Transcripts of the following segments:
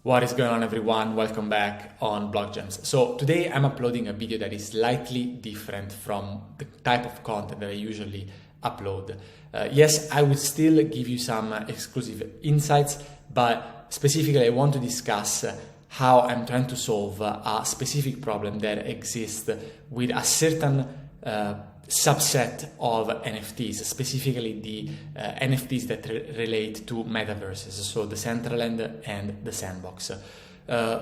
What is going on, everyone? Welcome back on Block Gems. So today I'm uploading a video that is slightly different from the type of content that I usually upload. Yes, I will still give you some exclusive insights, but specifically I want to discuss how I'm trying to solve a specific problem that exists with a certain subset of NFTs, specifically the NFTs that relate to metaverses, so the Decentraland and the Sandbox.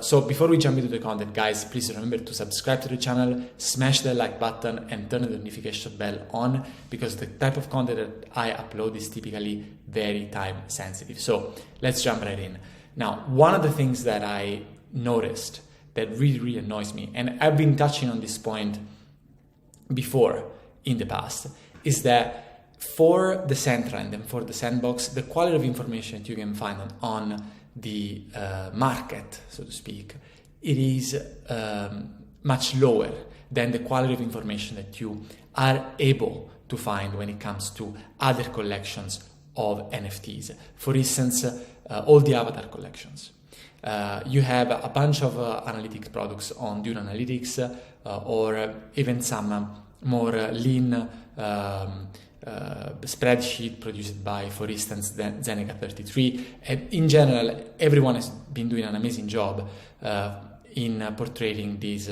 So before we jump into the content, guys, please remember to subscribe to the channel, smash the like button and turn the notification bell on, because the type of content that I upload is typically very time sensitive. So let's jump right in. Now, one of the things that I noticed that really annoys me, and I've been touching on this point before in the past, is that for the Decentraland and for the Sandbox, the quality of information that you can find on the market, so to speak, it is much lower than the quality of information that you are able to find when it comes to other collections of NFTs. For instance, all the avatar collections. You have a bunch of analytics products on Dune Analytics or even some more lean spreadsheet produced by, for instance, Zeneca 33. And in general, everyone has been doing an amazing job in portraying this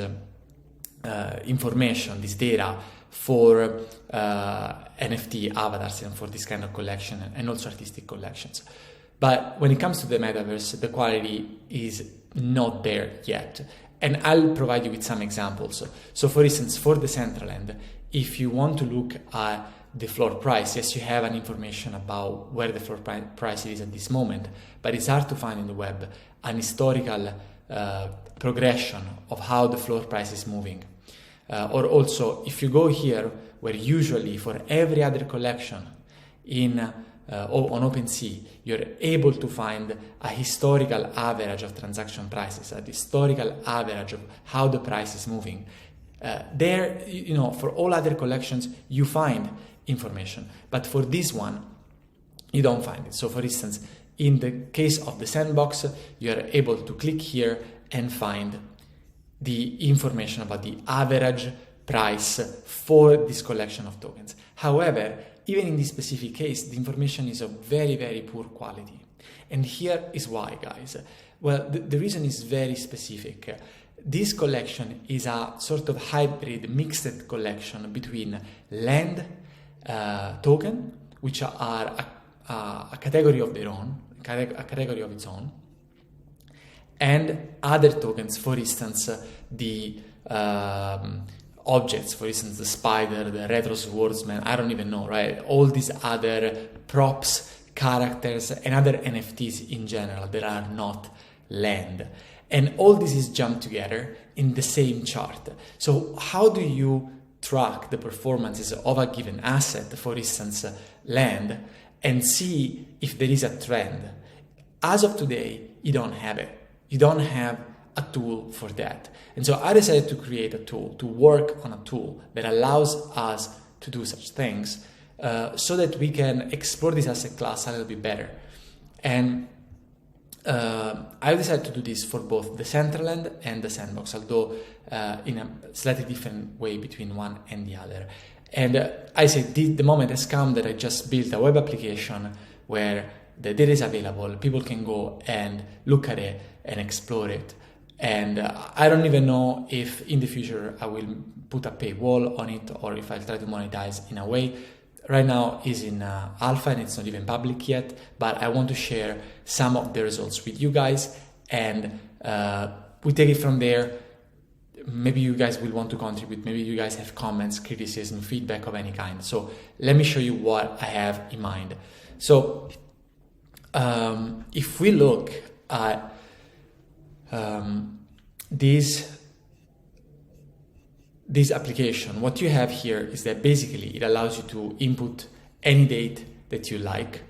information, this data for NFT avatars and for this kind of collection and also artistic collections. But when it comes to the metaverse, the quality is not there yet. And I'll provide you with some examples. So for instance, for the Decentraland, if you want to look at the floor price, yes, you have an information about where the floor price is at this moment, but it's hard to find in the web an historical progression of how the floor price is moving. Or also, if you go here, where usually for every other collection on OpenSea, you're able to find a historical average of transaction prices, a historical average of how the price is moving. There, for all other collections, you find information, but for this one, you don't find it. So for instance, in the case of the Sandbox, you are able to click here and find the information about the average price for this collection of tokens. However, even in this specific case, the information is of very poor quality. And here is why, guys. Well, the reason is very specific. This collection is a sort of hybrid mixed collection between land token, which are a category of their own, a category of its own, and other tokens, for instance, the objects, for instance, the spider, the retro swordsman, I don't even know, right? All these other props, characters, and other NFTs in general that are not land. And all this is jumped together in the same chart. So how do you track the performances of a given asset, for instance, land, and see if there is a trend? As of today, you don't have it. You don't have a tool for that. And so I decided to create a tool, to work on a tool that allows us to do such things so that we can explore this asset class a little bit better. And I decided to do this for both the Decentraland and the Sandbox, although in a slightly different way between one and the other. And I said the moment has come that I just built a web application where the data is available, people can go and look at it and explore it. And I don't even know if in the future I will put a paywall on it or if I'll try to monetize in a way. Right now it's in alpha and it's not even public yet, but I want to share some of the results with you guys, and we take it from there. Maybe you guys will want to contribute, maybe you guys have comments, criticism, feedback of any kind. So let me show you what I have in mind. So if we look at this application, what you have here is that basically it allows you to input any date that you like,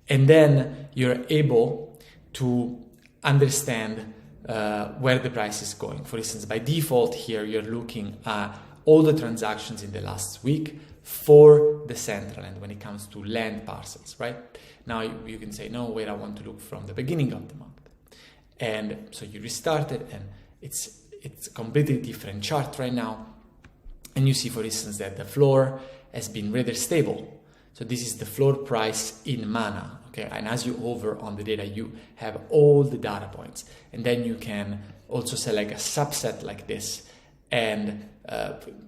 and then you're able to understand where the price is going. For instance, by default here, you're looking at all the transactions in the last week for the Decentraland when it comes to land parcels, right? Now you can say, no, wait, I want to look from the beginning of the month. And so you restart it, and it's a completely different chart right now. And you see, for instance, that the floor has been rather stable. So this is the floor price in mana, okay? And as you hover on the data, you have all the data points. And then you can also select a subset like this and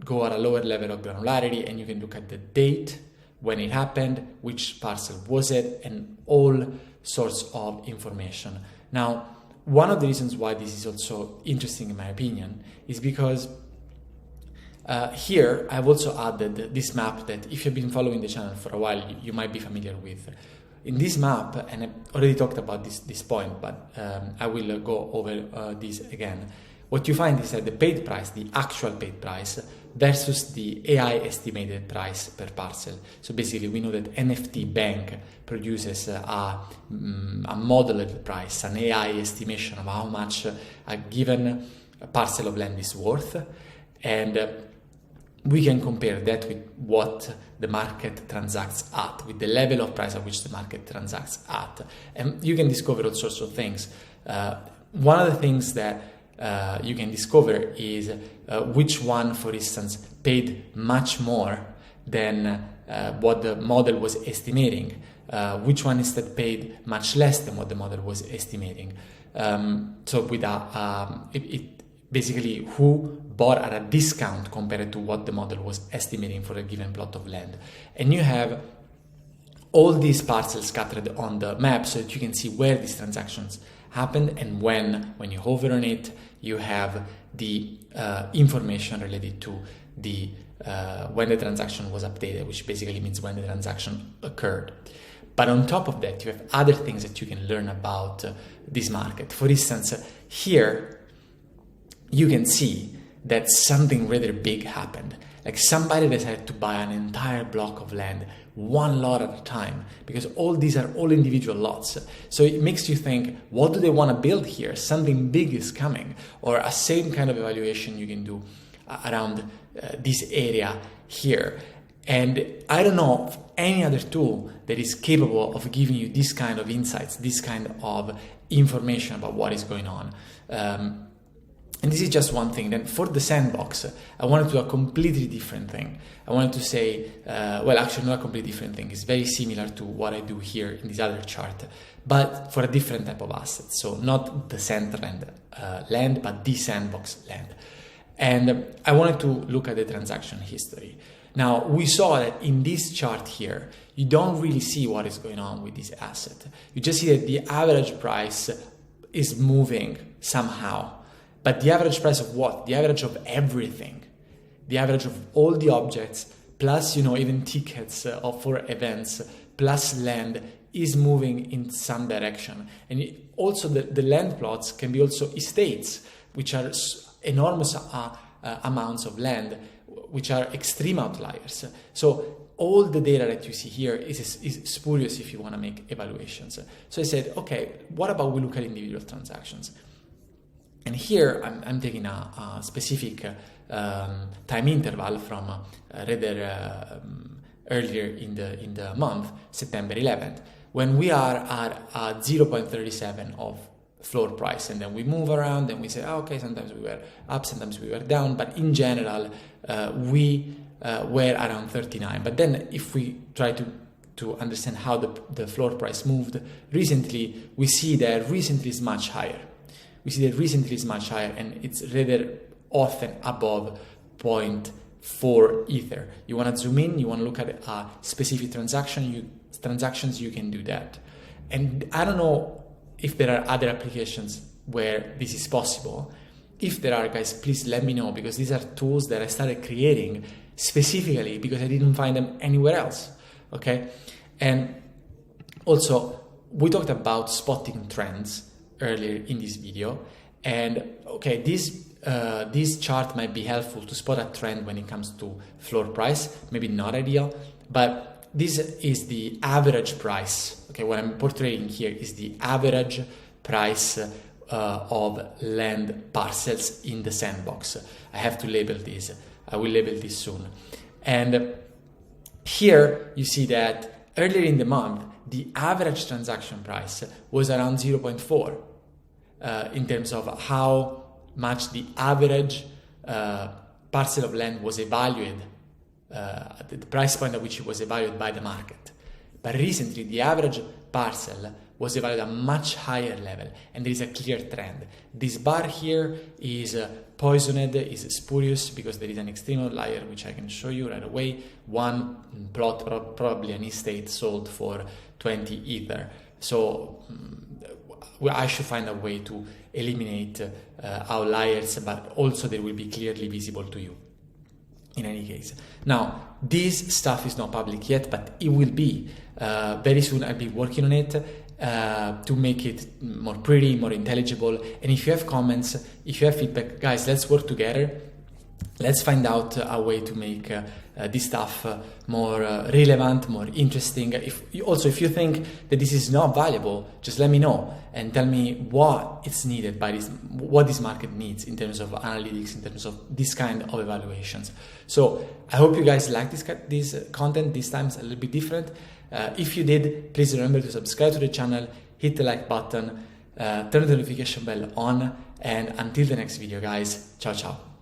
go at a lower level of granularity, and you can look at the date, when it happened, which parcel was it, and all sorts of information. Now, one of the reasons why this is also interesting in my opinion is because here I've also added this map that if you've been following the channel for a while, you might be familiar with. In this map, and I've already talked about this point, but I will go over this again. What you find is that the paid price, the actual paid price, versus the AI estimated price per parcel. So basically, we know that NFT Bank produces a modeled price, an AI estimation of how much a given parcel of land is worth, and we can compare that with what the market transacts at, with the level of price at which the market transacts at. And you can discover all sorts of things. One of the things that you can discover is which one, for instance, paid much more than what the model was estimating, which one instead paid much less than what the model was estimating. So with basically who bought at a discount compared to what the model was estimating for a given plot of land. And you have all these parcels scattered on the map so that you can see where these transactions happened, and when you hover on it, you have the information related to the when the transaction was updated, which basically means when the transaction occurred. But on top of that, you have other things that you can learn about this market. For instance, here you can see that something rather big happened. Like somebody decided to buy an entire block of land, one lot at a time, because all these are all individual lots. So it makes you think, what do they want to build here? Something big is coming. Or a same kind of evaluation you can do around this area here. And I don't know of any other tool that is capable of giving you this kind of insights, this kind of information about what is going on. And this is just one thing. Then for the sandbox, I wanted to do a completely different thing. I wanted to say, well, actually not a completely different thing. It's very similar to what I do here in this other chart, but for a different type of asset. So not the Sandland land, but the sandbox land. And I wanted to look at the transaction history. Now, we saw that in this chart here, you don't really see what is going on with this asset. You just see that the average price is moving somehow. But the average price of what? The average of everything. The average of all the objects, plus, even tickets for events, plus land is moving in some direction. And also the land plots can be also estates, which are enormous amounts of land, which are extreme outliers. So all the data that you see here is spurious if you want to make evaluations. So I said, okay, what about we look at individual transactions? And here I'm taking a specific time interval from rather earlier in the month, September 11th, when we are at 0.37 of floor price, and then we move around and we say, oh, okay, sometimes we were up, sometimes we were down, but in general we were around 39. But then if we try to understand how the floor price moved recently, we see that recently is much higher. And it's rather often above 0.4 Ether. You want to zoom in, you want to look at a specific transactions, you can do that. And I don't know if there are other applications where this is possible. If there are, guys, please let me know, because these are tools that I started creating specifically because I didn't find them anywhere else, okay? And also, we talked about spotting trends earlier in this video, and okay, this chart might be helpful to spot a trend when it comes to floor price. Maybe not ideal, but this is the average price. Okay, what I'm portraying here is the average price of land parcels in the sandbox. I have to label this. I will label this soon. And here you see that earlier in the month, the average transaction price was around 0.4. in terms of how much the average parcel of land was evaluated, at the price point at which it was evaluated by the market. But recently, the average parcel was evaluated at a much higher level, and there is a clear trend. This bar here is poisoned, is spurious, because there is an extreme outlier, which I can show you right away. One plot, probably an estate, sold for 20 Ether. So I should find a way to eliminate outliers, but also they will be clearly visible to you. In any case, now this stuff is not public yet, but it will be very soon. I'll be working on it to make it more pretty, more intelligible. And if you have comments, if you have feedback, guys, let's work together. Let's find out a way to make this stuff more relevant, more interesting. If you think that this is not valuable, just let me know and tell me what is needed by this, what this market needs in terms of analytics, in terms of this kind of evaluations. So I hope you guys like this content. This time is a little bit different. If you did, please remember to subscribe to the channel, hit the like button, turn the notification bell on, and until the next video, guys, ciao ciao.